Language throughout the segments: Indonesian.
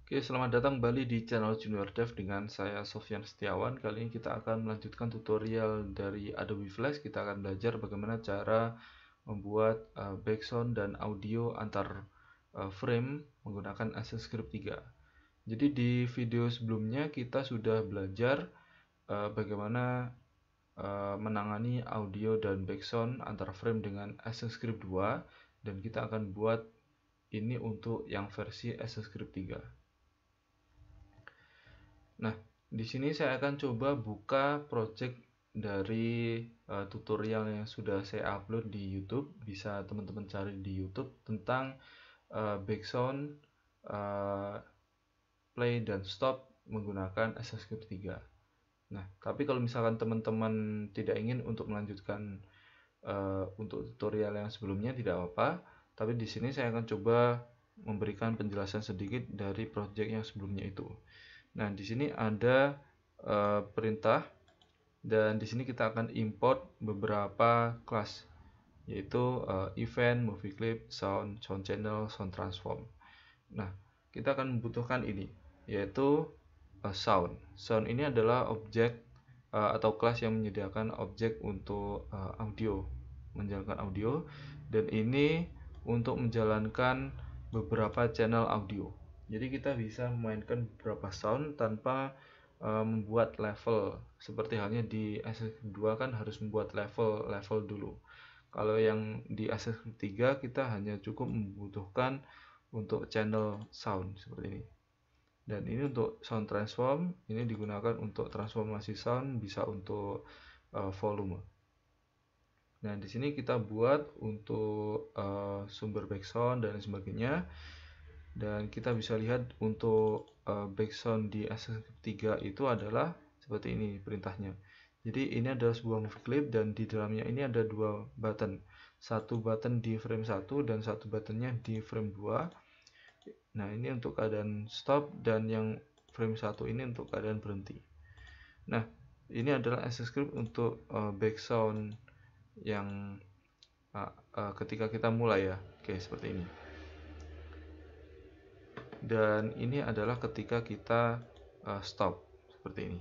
Oke, selamat datang kembali di channel Junior Dev dengan saya Sofyan Setiawan. Kali ini kita akan melanjutkan tutorial dari Adobe Flash. Kita akan belajar bagaimana cara membuat background dan audio antar frame menggunakan ActionScript 3. Jadi di video sebelumnya kita sudah belajar bagaimana menangani audio dan background antar frame dengan ActionScript 2, dan kita akan buat ini untuk yang versi ActionScript 3. Nah, di sini saya akan coba buka project dari tutorial yang sudah saya upload di YouTube. Bisa teman-teman cari di YouTube tentang background play dan stop menggunakan ActionScript 3. Nah, tapi kalau misalkan teman-teman tidak ingin untuk melanjutkan untuk tutorial yang sebelumnya, tidak apa-apa. Tapi di sini saya akan coba memberikan penjelasan sedikit dari project yang sebelumnya itu. Nah, di sini ada perintah, dan di sini kita akan import beberapa kelas, yaitu event, movie clip, sound channel, sound transform. Nah, kita akan membutuhkan ini, yaitu sound. Sound ini adalah objek atau kelas yang menyediakan objek untuk audio, menjalankan audio, dan ini untuk menjalankan beberapa channel audio. Jadi kita bisa memainkan beberapa sound tanpa membuat level. Seperti halnya di ActionScript 2 kan harus membuat level dulu. Kalau yang di ActionScript 3 kita hanya cukup membutuhkan untuk channel sound seperti ini. Dan ini untuk sound transform, ini digunakan untuk transformasi sound, bisa untuk volume. Nah, di sini kita buat untuk sumber background dan sebagainya. Dan kita bisa lihat untuk background di ActionScript 3 itu adalah seperti ini perintahnya. Jadi ini adalah sebuah movie clip, dan di dalamnya ini ada dua button. Satu button di frame 1 dan satu buttonnya di frame 2. Nah, ini untuk keadaan stop, dan yang frame 1 ini untuk keadaan berhenti. Nah, ini adalah ActionScript untuk background yang ketika kita mulai ya. Oke, seperti ini. Dan ini adalah ketika kita stop, seperti ini.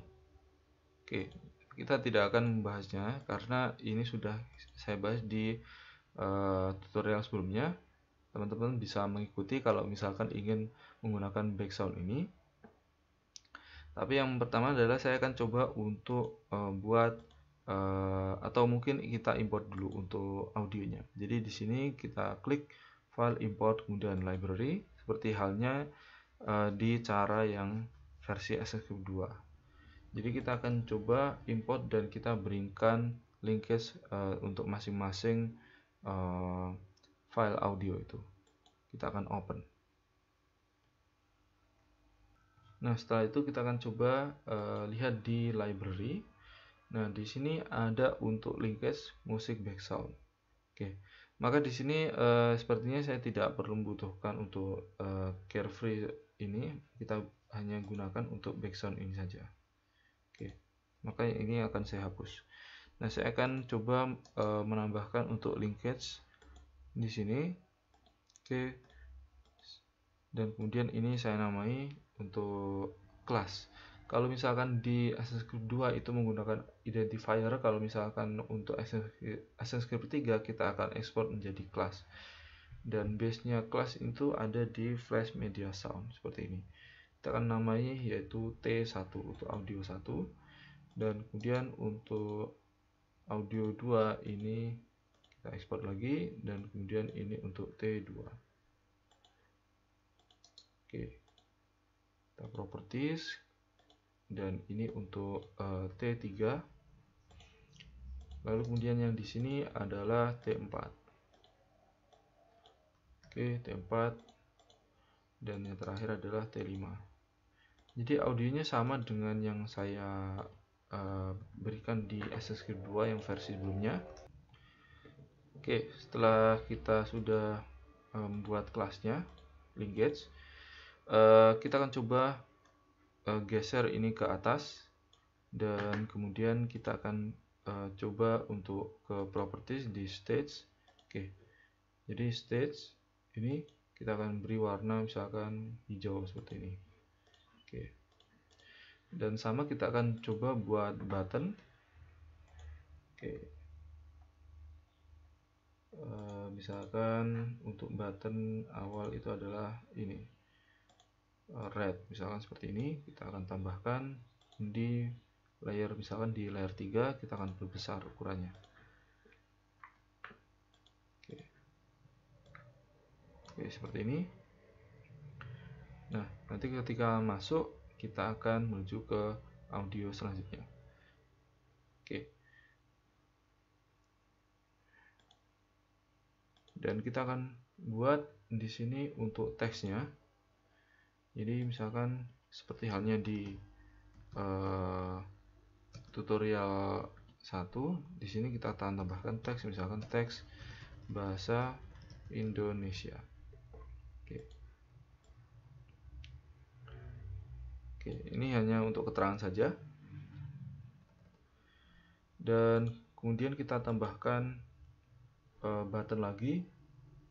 Oke, kita tidak akan membahasnya karena ini sudah saya bahas di tutorial sebelumnya. Teman-teman bisa mengikuti kalau misalkan ingin menggunakan background ini. Tapi yang pertama adalah saya akan coba untuk buat atau mungkin kita import dulu untuk audionya. Jadi di sini kita klik file import, kemudian library, seperti halnya di cara yang versi ActionScript 2. Jadi kita akan coba import dan kita berikan linkage untuk masing-masing file audio itu. Kita akan open. Nah, setelah itu kita akan coba lihat di library. Nah, di sini ada untuk linkage musik background. Oke, maka di sini sepertinya saya tidak perlu membutuhkan untuk carefree ini. Kita hanya gunakan untuk background ini saja. Oke, maka ini akan saya hapus. Nah, saya akan coba menambahkan untuk linkage di sini. Oke, dan kemudian ini saya namai untuk kelas. Kalau misalkan di ActionScript 2 itu menggunakan identifier, kalau misalkan untuk ActionScript 3 kita akan ekspor menjadi kelas. Dan base-nya kelas itu ada di Flash Media Sound seperti ini. Kita akan namai yaitu T1 untuk audio 1, dan kemudian untuk audio 2 ini kita ekspor lagi, dan kemudian ini untuk T2. Oke, kita properties, dan ini untuk T3. Lalu kemudian yang di sini adalah T4. Oke, T4, dan yang terakhir adalah T5. Jadi audionya sama dengan yang saya berikan di ActionScript 2 yang versi sebelumnya. Oke, setelah kita sudah membuat kelasnya linkage, kita akan coba geser ini ke atas, dan kemudian kita akan coba untuk ke properties di stage. Oke, jadi stage ini kita akan beri warna misalkan hijau seperti ini. Oke. Dan sama kita akan coba buat button. Oke. Misalkan untuk button awal itu adalah ini, red, misalkan seperti ini. Kita akan tambahkan di layer, misalkan di layer 3 kita akan perbesar ukurannya. Oke, seperti ini. Nah, nanti ketika masuk kita akan menuju ke audio selanjutnya. Oke. Dan kita akan buat di sini untuk teksnya. Jadi misalkan seperti halnya di tutorial 1, di sini kita akan tambahkan teks, misalkan teks bahasa Indonesia. Oke. Oke, ini hanya untuk keterangan saja. Dan kemudian kita tambahkan button lagi,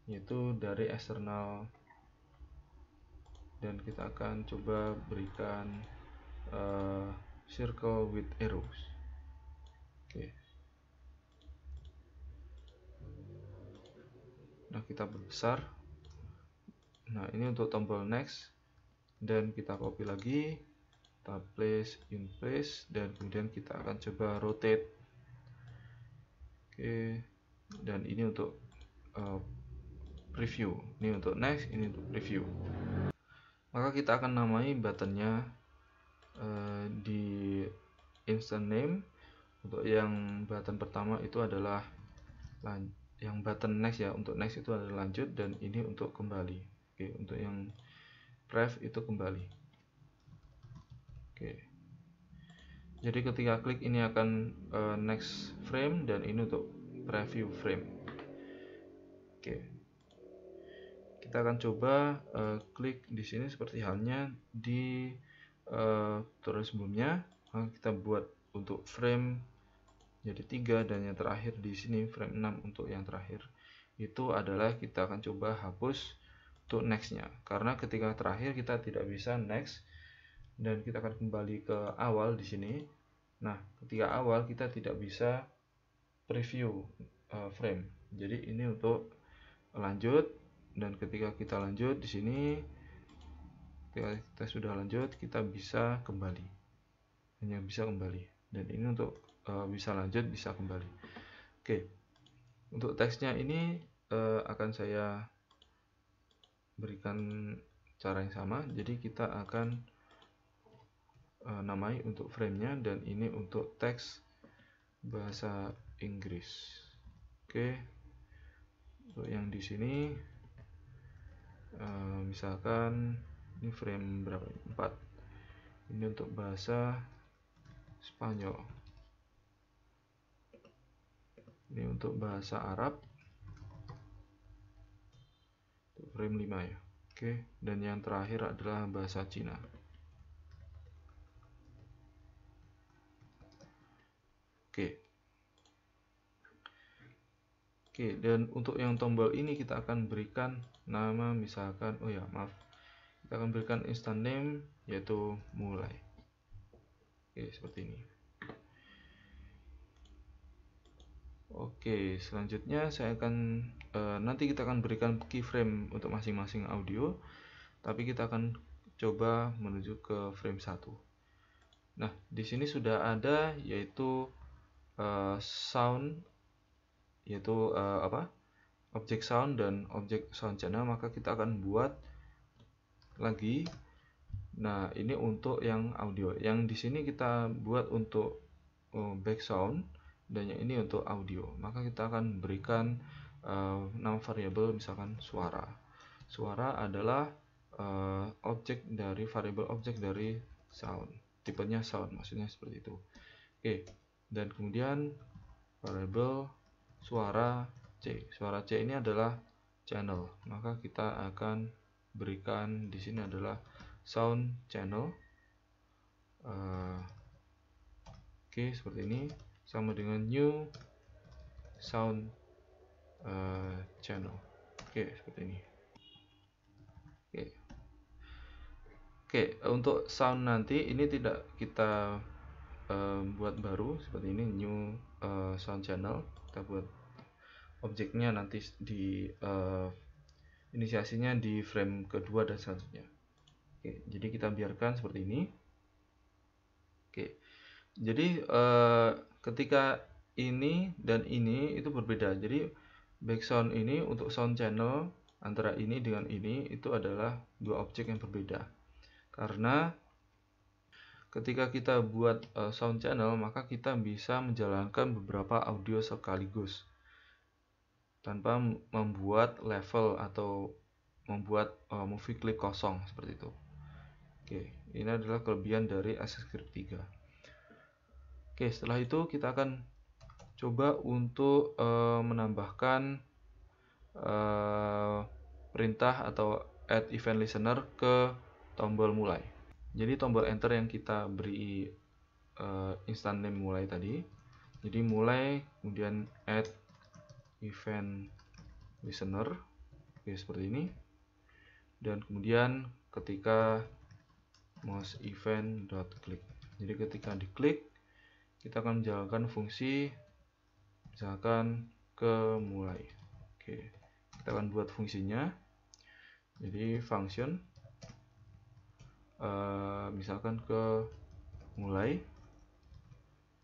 yaitu dari eksternal, dan kita akan coba berikan circle with arrows. Oke. Nah, kita perbesar. Nah, ini untuk tombol next, dan kita copy lagi, kita place in place, dan kemudian kita akan coba rotate. Oke. Dan ini untuk preview, ini untuk next, ini untuk preview. Maka kita akan namai buttonnya di instant name. Untuk yang button pertama itu adalah yang button next ya, untuk next itu adalah lanjut, dan ini untuk kembali. Oke, untuk yang prev itu kembali. Oke. Jadi ketika klik ini akan next frame, dan ini untuk preview frame. Oke. Kita akan coba klik di sini seperti halnya di tutorial sebelumnya. Kita buat untuk frame jadi 3, dan yang terakhir di sini frame 6 untuk yang terakhir. Itu adalah kita akan coba hapus untuk nextnya, karena ketika terakhir kita tidak bisa next, dan kita akan kembali ke awal di sini. Nah, ketika awal kita tidak bisa preview frame. Jadi ini untuk lanjut, dan ketika kita lanjut di sini, ketika kita sudah lanjut kita bisa kembali, hanya bisa kembali, dan ini untuk bisa lanjut, bisa kembali. Oke, untuk teksnya ini akan saya berikan cara yang sama. Jadi kita akan namai untuk framenya, dan ini untuk teks bahasa Inggris. Oke, untuk yang di sini misalkan ini frame berapa? 4. Ini untuk bahasa Spanyol. Ini untuk bahasa Arab. Untuk frame 5 ya. Oke, dan yang terakhir adalah bahasa Cina. Oke. Oke, dan untuk yang tombol ini kita akan berikan nama, misalkan, kita akan berikan instant name, yaitu mulai. Oke, seperti ini. Oke, selanjutnya saya akan nanti kita akan berikan keyframe untuk masing-masing audio, tapi kita akan coba menuju ke frame 1. Nah, di sini sudah ada yaitu sound, yaitu objek sound dan objek sound channel. Maka kita akan buat lagi. Nah, ini untuk yang audio. Yang di sini kita buat untuk back sound, dan yang ini untuk audio. Maka kita akan berikan nama variabel, misalkan suara. Suara adalah objek dari variabel objek dari sound, tipenya sound, maksudnya seperti itu. Oke, dan kemudian variabel suara C. Suara C ini adalah channel, maka kita akan berikan di sini adalah sound channel. Oke, seperti ini, sama dengan new sound channel. Oke, seperti ini. Oke, Oke, untuk sound nanti ini tidak kita buat baru seperti ini, new sound channel. Kita buat objeknya nanti di inisiasinya di frame kedua dan selanjutnya. Oke, jadi kita biarkan seperti ini. Oke, jadi ketika ini dan ini itu berbeda. Jadi background ini untuk sound channel antara ini dengan ini itu adalah dua objek yang berbeda. Karena ketika kita buat sound channel, maka kita bisa menjalankan beberapa audio sekaligus tanpa membuat level atau membuat movie clip kosong seperti itu. Oke, ini adalah kelebihan dari AccessScript 3. Oke, setelah itu kita akan coba untuk menambahkan perintah atau add event listener ke tombol mulai. Jadi tombol enter yang kita beri instant name mulai tadi. Jadi mulai, kemudian add event listener. Oke, seperti ini. Dan kemudian ketika mouse event.click. Jadi ketika diklik, kita akan menjalankan fungsi misalkan ke mulai. Oke, kita akan buat fungsinya. Jadi function misalkan ke mulai.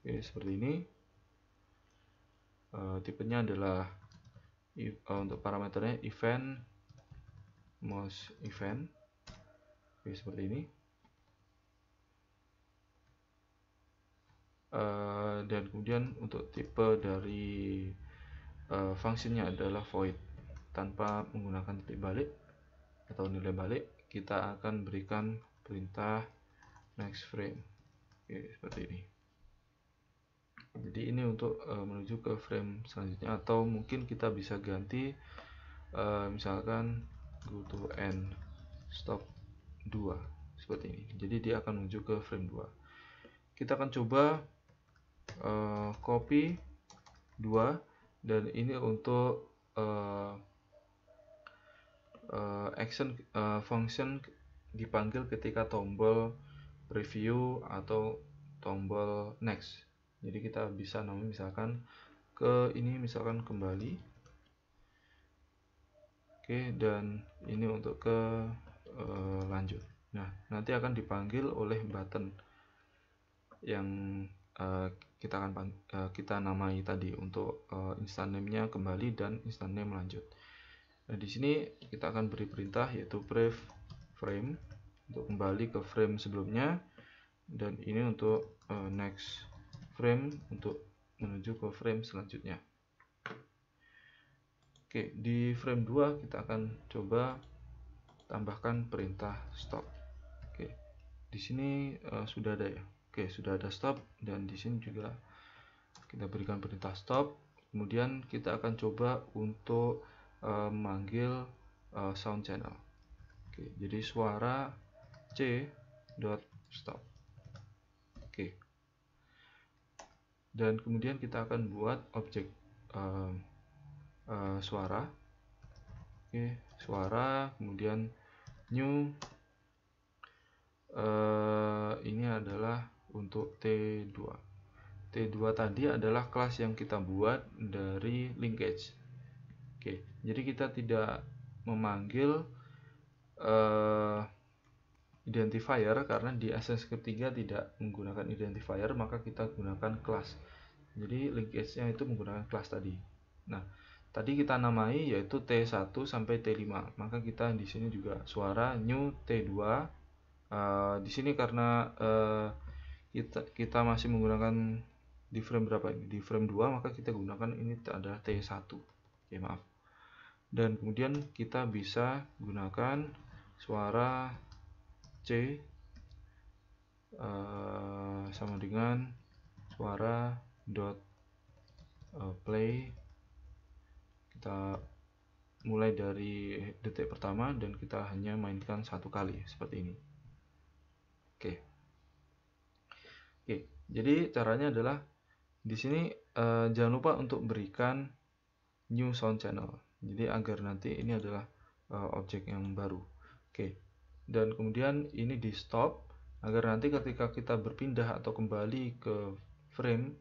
Oke, seperti ini. Tipenya adalah untuk parameternya event mouse event. Oke, seperti ini. Dan kemudian untuk tipe dari fungsinya adalah void, tanpa menggunakan titik balik atau nilai balik. Kita akan berikan perintah next frame. Oke, seperti ini. Jadi ini untuk menuju ke frame selanjutnya, atau mungkin kita bisa ganti misalkan go to end stop 2 seperti ini. Jadi dia akan menuju ke frame 2. Kita akan coba copy 2, dan ini untuk action function dipanggil ketika tombol preview atau tombol next. Jadi kita bisa namanya misalkan ke ini, misalkan kembali. Oke, dan ini untuk ke lanjut. Nah, nanti akan dipanggil oleh button yang kita namai tadi untuk instant name-nya kembali dan instant name lanjut. Nah, di sini kita akan beri perintah yaitu prev frame untuk kembali ke frame sebelumnya, dan ini untuk next frame untuk menuju ke frame selanjutnya. Oke, di frame 2 kita akan coba tambahkan perintah stop. Oke, di sini sudah ada ya. Oke, sudah ada stop, dan di sini juga kita berikan perintah stop. Kemudian kita akan coba untuk memanggil sound channel. Oke, jadi suara c.stop. Oke, dan kemudian kita akan buat objek suara. Oke, suara, kemudian new ini adalah untuk T2. T2 tadi adalah kelas yang kita buat dari linkage. Oke, jadi kita tidak memanggil identifier karena di AccessScript 3 tidak menggunakan identifier, maka kita gunakan kelas. Jadi linkage-nya itu menggunakan kelas tadi. Nah, tadi kita namai yaitu T1 sampai T5. Maka kita di sini juga suara new T2. Di sini karena kita masih menggunakan di frame berapa ini? Di frame 2, maka kita gunakan ini adalah T1. Oke, maaf. Dan kemudian kita bisa gunakan suara C sama dengan suara dot play. Kita mulai dari detik pertama dan kita hanya mainkan satu kali seperti ini. Oke, jadi caranya adalah di sini jangan lupa untuk berikan new sound channel. Jadi agar nanti ini adalah objek yang baru. Oke, dan kemudian ini di stop agar nanti ketika kita berpindah atau kembali ke frame,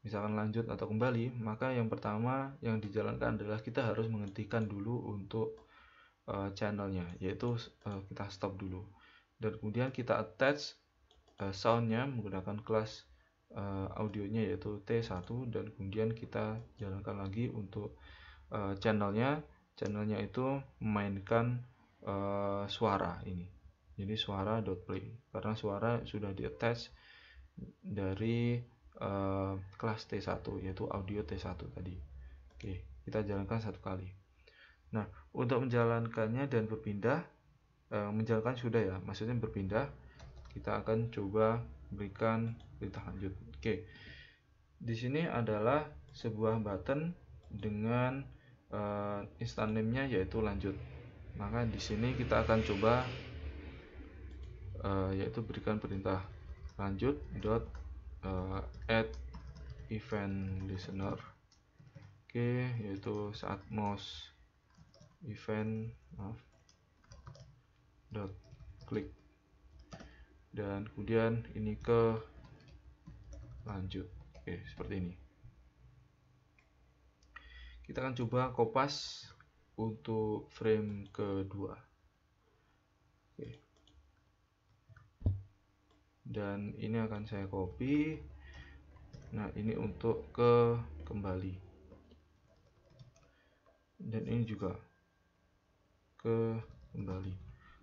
misalkan lanjut atau kembali, maka yang pertama yang dijalankan adalah kita harus menghentikan dulu untuk channelnya, yaitu kita stop dulu, dan kemudian kita attach soundnya menggunakan kelas audionya yaitu T1, dan kemudian kita jalankan lagi untuk channelnya itu memainkan suara ini. Jadi suara .play, karena suara sudah di attach dari kelas T1 yaitu audio T1 tadi. Oke, kita jalankan satu kali. Nah, untuk menjalankannya dan berpindah, menjalankan sudah ya, maksudnya berpindah, kita akan coba berikan perintah lanjut. Oke, di sini adalah sebuah button dengan instant name-nya yaitu lanjut. Maka di sini kita akan coba yaitu berikan perintah lanjut add event listener. Oke, yaitu saat mouse event dot klik, dan kemudian ini ke lanjut. Oke, seperti ini. Kita akan coba kopas untuk frame kedua. Oke. Dan ini akan saya copy. Nah, ini untuk ke kembali. Dan ini juga ke kembali.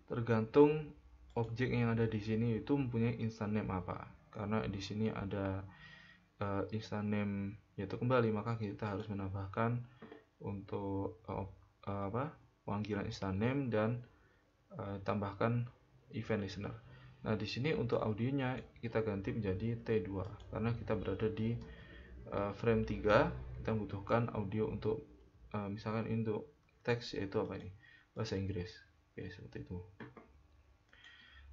Tergantung objek yang ada di sini itu mempunyai instant name apa. Karena di sini ada instant name yaitu kembali, maka kita harus menambahkan untuk panggilan instant name dan tambahkan event listener. Nah, di sini untuk audionya kita ganti menjadi T2 karena kita berada di frame 3. Kita membutuhkan audio untuk misalkan untuk teks, yaitu apa ini, bahasa Inggris. Oke, seperti itu.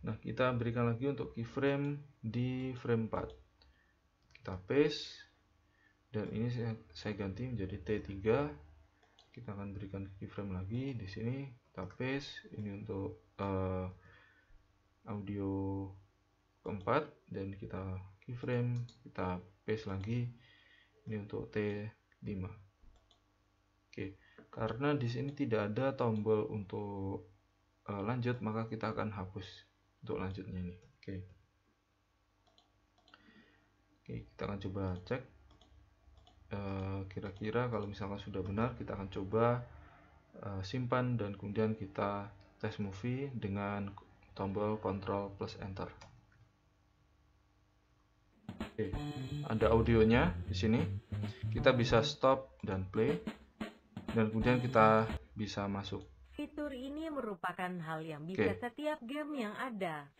Nah, kita berikan lagi untuk keyframe di frame 4. Kita paste, dan ini saya ganti menjadi T3. Kita akan berikan keyframe lagi di sini. Kita paste, ini untuk audio keempat, dan kita keyframe, kita paste lagi, ini untuk T5. Oke, karena di sini tidak ada tombol untuk lanjut, maka kita akan hapus untuk lanjutnya ini. Oke, kita akan coba cek kira-kira kalau misalkan sudah benar, kita akan coba simpan dan kemudian kita tes movie dengan tombol Ctrl plus Enter. Oke, ada audionya di sini. Kita bisa stop dan play, dan kemudian kita bisa masuk. Fitur ini merupakan hal yang bisa setiap game yang ada.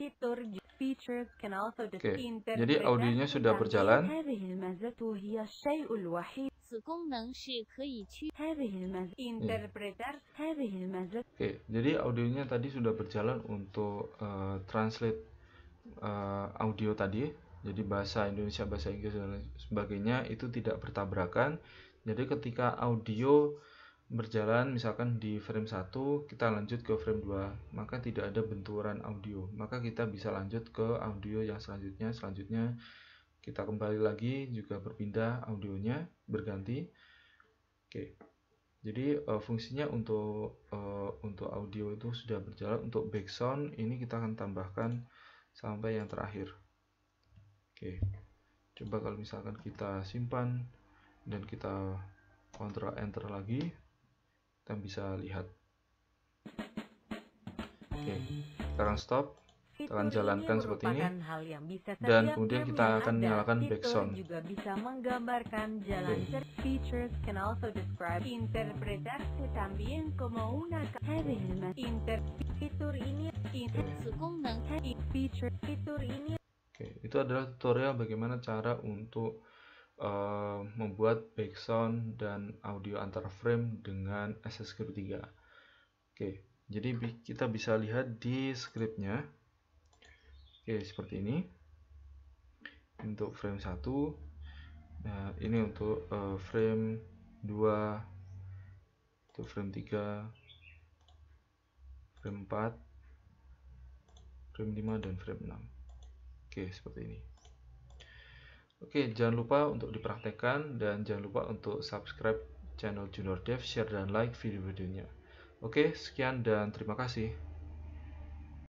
Features can also interpret. Jadi audionya sudah berjalan. Oke, jadi audionya tadi sudah berjalan untuk translate audio tadi. Jadi bahasa Indonesia, bahasa Inggris dan sebagainya itu tidak bertabrakan. Jadi ketika audio berjalan misalkan di frame 1, kita lanjut ke frame 2, maka tidak ada benturan audio, maka kita bisa lanjut ke audio yang selanjutnya kita kembali lagi, juga berpindah audionya, berganti. Oke, jadi fungsinya untuk audio itu sudah berjalan. Untuk background ini kita akan tambahkan sampai yang terakhir. Oke, coba kalau misalkan kita simpan dan kita Ctrl Enter lagi, kita bisa lihat. Oke, sekarang stop. Kita akan jalankan seperti ini, dan kemudian kita akan nyalakan background. Juga bisa menggambarkan jalan. Features can also describe interpretasi también como una fitur ini fitur ini. Oke, itu adalah tutorial bagaimana cara untuk membuat background dan audio antar frame dengan Access Script 3. Oke, jadi kita bisa lihat di scriptnya. Oke, seperti ini untuk frame 1. Nah, ini untuk frame 2, untuk frame 3, frame 4, frame 5 dan frame 6. Oke, seperti ini. Oke, jangan lupa untuk dipraktekkan dan jangan lupa untuk subscribe channel Junior Dev, share dan like video-videonya. Oke, sekian dan terima kasih.